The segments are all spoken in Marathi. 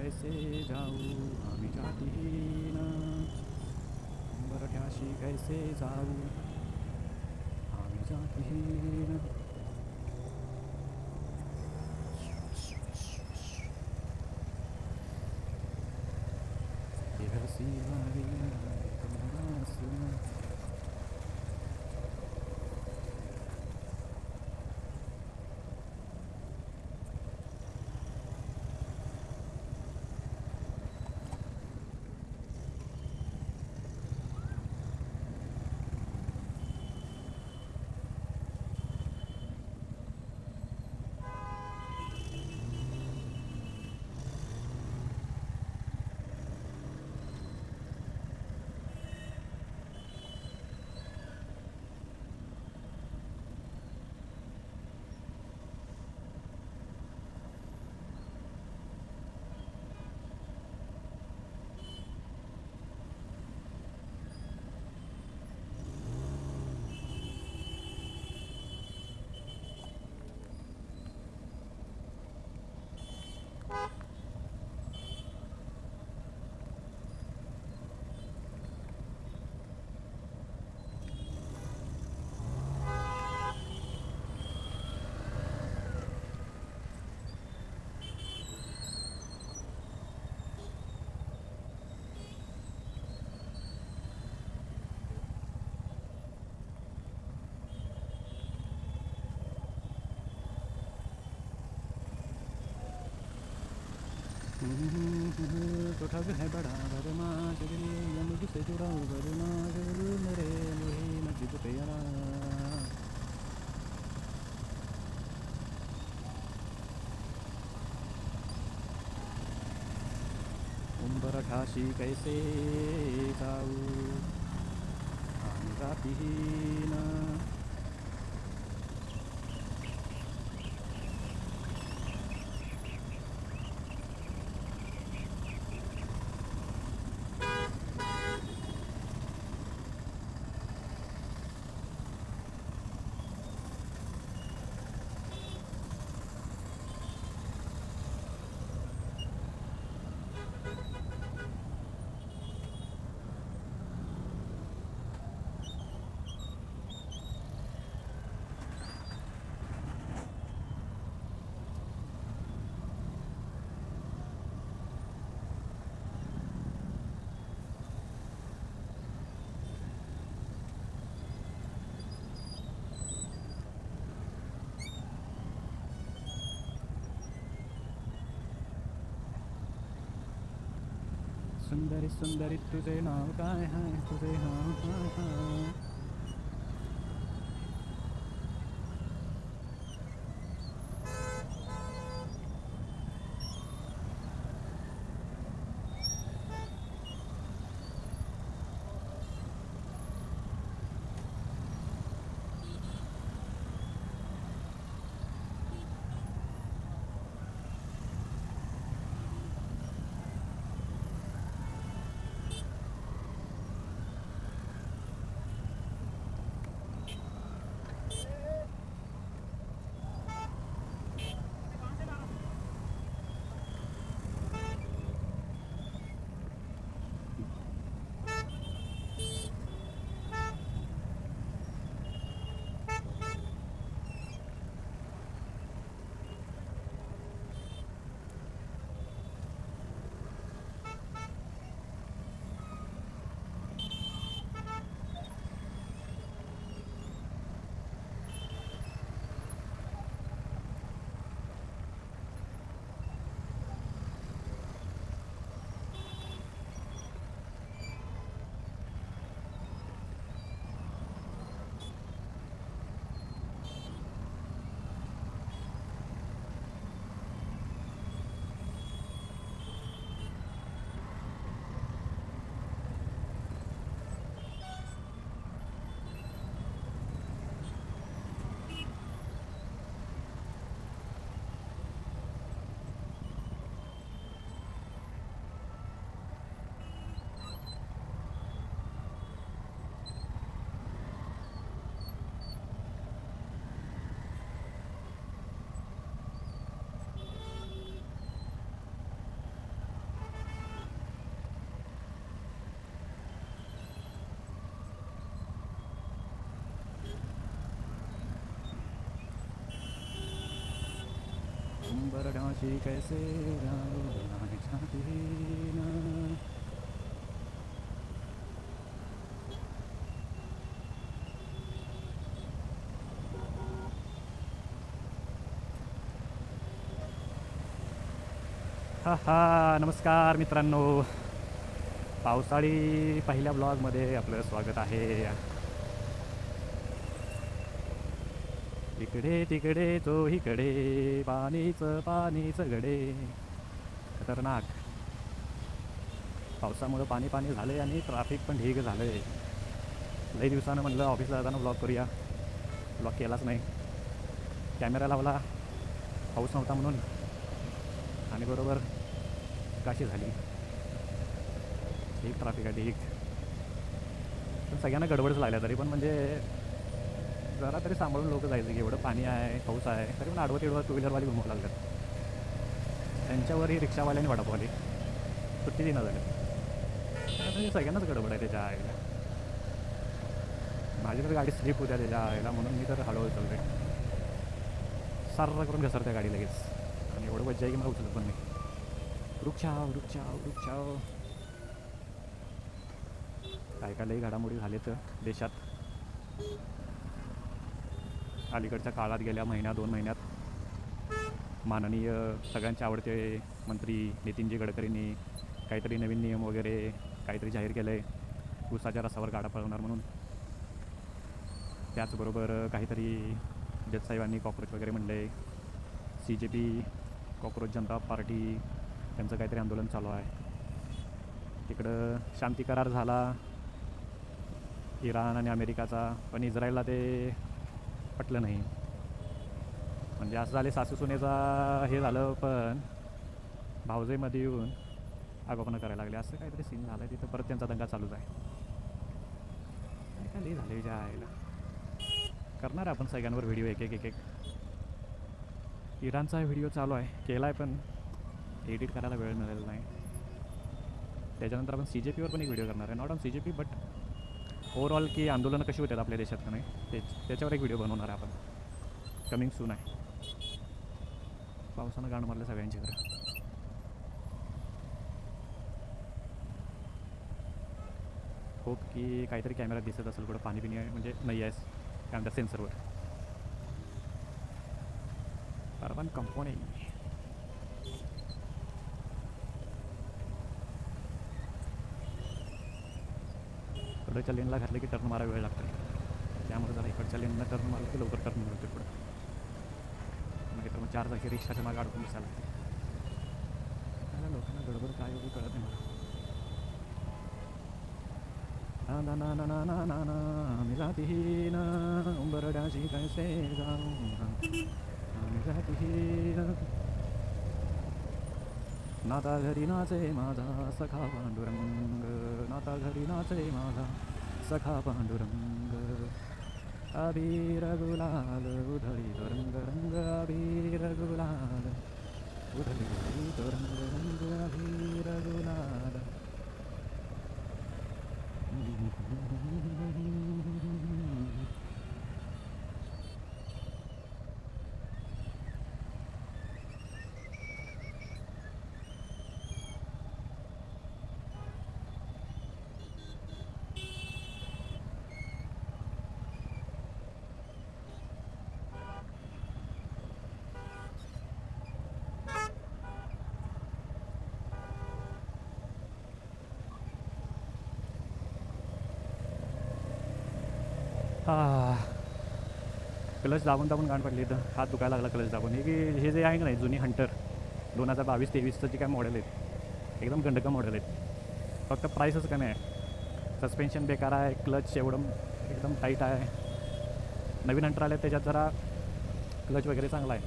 कैसे जाऊ आम्ही जातीहीन उंबरठ्याशी कैसे जाऊ आम्ही जातीहीन हसी वारी तुम्हारा तो ठग है बड़ा बदमाश गिरी मुझसे जुड़ा बदमाश मेरे मुही मस्जिद पे यारा उंबरठाशी कैसे जाऊ आम्ही जातीहीन सुंदरी सुंदरी तुझे नाव काय है तुझे हाँ हाँ हाँ उंबर डांसी कैसे जाऊं बनाने चाहती ना. हा हा, नमस्कार मित्रांनो. पावसाळी पहिल्या ब्लॉगमध्ये आपलं स्वागत आहे. इकडे तिकडे चोहीकडे पाणीच गडे. खतरनाक. पावसामुळं पाणी पाणी झालं आहे आणि ट्रॅफिक पण ढीग झालं आहे. लई दिवसानं म्हणलं ऑफिसला जाताना ब्लॉग करूया. ब्लॉग केलाच नाही. कॅमेरा लावला, पाऊस नव्हता म्हणून, आणि बरोबर काशी झाली. ढीग ट्रॅफिक आहे, ढीग. पण सगळ्यांना गडबडच लागल्या तरी पण, म्हणजे जरा तरी सांभाळून लोक जायचं की एवढं पाणी आहे, पाऊस आहे, तरी पण आडवं तिडवं टू व्हीलरवाली घुमवू लागतात. त्यांच्यावरही रिक्षावाल्याने वडापावली सुट्टी देणं झालं. आता सगळ्यांनाच गडबड आहे त्याच्या आईला. माझी तर गाडी स्लिप होत्या त्याच्या आईला, म्हणून मी तर हळूहळू चालते. सारा करून घसरत्या गाडी लगेच, आणि एवढं मज्जा आहे की मला उचलत पण नाही. वृक्षाव वृक्षाव वृक्षाव. काय काय लई घडामोडी झालेत देशात अलीकडच्या काळात. गेल्या महिन्यात 2 महिन्यात माननीय सगळ्यांचे आवडते मंत्री नितीनजी गडकरींनी काहीतरी नवीन नियम वगैरे काहीतरी जाहीर केलं आहे, ऊसाच्या रसावर गाडा पळवणार म्हणून. त्याचबरोबर काहीतरी जजसाहेबांनी कॉक्रोच वगैरे म्हणलं आहे. CJP कॉक्रोच जनता पार्टी त्यांचं काहीतरी आंदोलन चालू आहे. तिकडं शांती करार झाला इराण आणि अमेरिकाचा, पण इस्रायलला ते पटलं नाही. म्हणजे असं झाले सासू सुनेचा हे झालं, पण भावजेमध्ये येऊन आगोपणं करायला लागले. असं काहीतरी सीन झालं आहे तिथं. परत त्यांचा दंगा चालूच आहे. काय काय लई झालं ज्या आईला. करणार आपण सगळ्यांवर व्हिडिओ एक एक एक एक. इराणचा व्हिडिओ चालू आहे, केला आहे, पण एडिट करायला वेळ मिळालेला नाही. त्याच्यानंतर आपण CJPवर पण एक व्हिडिओ करणार आहे. Not on CJP but overall की आंदोलनं कशी होतात आपल्या देशात का नाही, त्याच्यावर एक व्हिडिओ बनवणार आहे आपण. कमिंग सून आहे. पावसानं गाण मारलं सगळ्यांची घरं. होप की काहीतरी कॅमेरा दिसत असेल कुठं पाणी पिणी म्हणजे नाही आहे काय म्हणतात सेन्सरवर. पण कंपो नाही. इकडच्या लेनला घातलं की टर्न मारा वेळ लागतो, त्यामुळे जरा इकडच्या लेनला टर्न मारलं की लवकर टर्न मिळतो पुढं. म्हणजे तर मग 4 चाकी रिक्षाच्या मागे अडकून बसायला लागते. त्याला लोकांना गडबड काय एवढी कळत नाही मला. ना ना ना ना ना ना ना मी जाती ना उंबरड्याची कैसे जाऊं मी जाती ना. नाता घरी नाचे माझा सखा पांडुरंग, नाता घरी नाचे माझा सखा पांडुरंग. अबीर गुलाल उधळी तो रंग रंग, अबीर गुलाल उधळी तो रंग रंग, अबीर गुलाल. क्लच दाबून दाबून गाण पडली इथं. हात दुखायला लागला क्लच दाबून. हे जे आहे का नाही जुनी हंटर 2022-23चं जे काय मॉडेल आहेत, एकदम गंडकं मॉडेल आहेत. फक्त प्राईसच कमी आहे. सस्पेन्शन बेकार आहे, क्लच एवढं एकदम टाईट आहे. नवीन हंटर आले त्याच्यात जरा क्लच वगैरे चांगला आहे.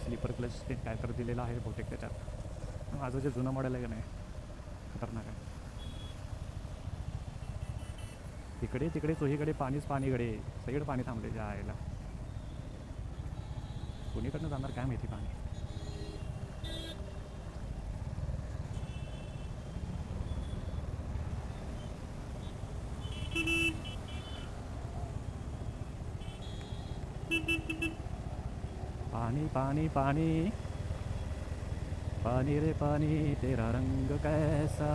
स्लीपर क्लच ते काय तर दिलेलं आहे बहुतेक त्याच्यात. माझं जे जुनं मॉडेल आहे का नाही खतरनाक आहे. इकडे तिकडे चोहीकडे पाणीच पाणीकडे, सगळीकडे पाणी थांबले ज्या आईला. कोणीकडनं जाणार काय माहिती पाणी. पाणी पाणी पाणी पानी रे पानी तेरा रंग कैसा.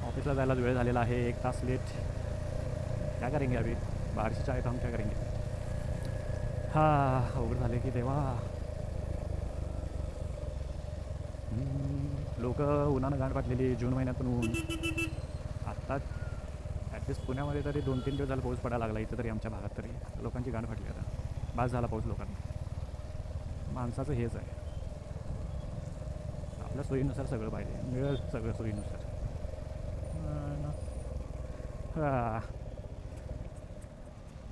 ऑफिसला जायला वेळ झालेला आहे, 1 तास लेट. क्या करेंगे अभी, बारिश आहे तो हम क्या करेंगे. हा अवघड झाले की तेव्हा. लोक उन्हानं गाठ पाटलेली, जून महिन्यात पण ऊन. आत्ता ॲटलिस्ट पुण्यामध्ये तरी 2-3 दिवस झाला पाऊस पडायला लागला, इथं तरी आमच्या भागात तरी लोकांची गाठ फाटली आता. बास झाला पाऊस लोकांना. माणसाचं हेच आहे, आपल्या सोयीनुसार सगळं पाहिजे, मिळेल सगळं सोयीनुसार. हां.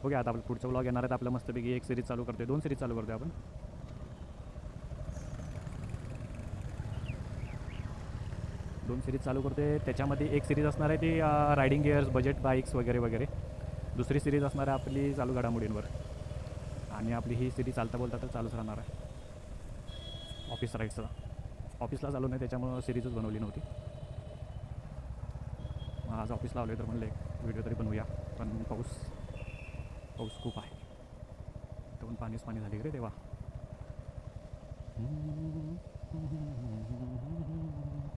बघूया आता आपलं पुढचं व्लॉग येणार आहेत आपलं, मस्तपैकी एक सिरीज चालू करतोय, 2 सिरीज चालू करतोय आपण. 2 सिरीज चालू करतोय. त्याच्यामध्ये एक सिरीज असणार आहे ती रायडिंग गिअर्स, बजेट बाईक्स वगैरे वगैरे. दुसरी सिरीज असणार आहे आपली चालू घडामोडींवर. आणि आपली ही सिरीज चालता बोलता तर चालूच राहणार आहे ऑफिस राईड्सला. ऑफिसला चालू नाही त्याच्यामुळं सिरीजच बनवली नव्हती. आज ऑफिसला आलो तर म्हणलं एक व्हिडिओ तरी बनवूया, पण पाऊस पाऊस खूप आहे. इथं पण पाणीच पाणी झाली रे तेव्हा.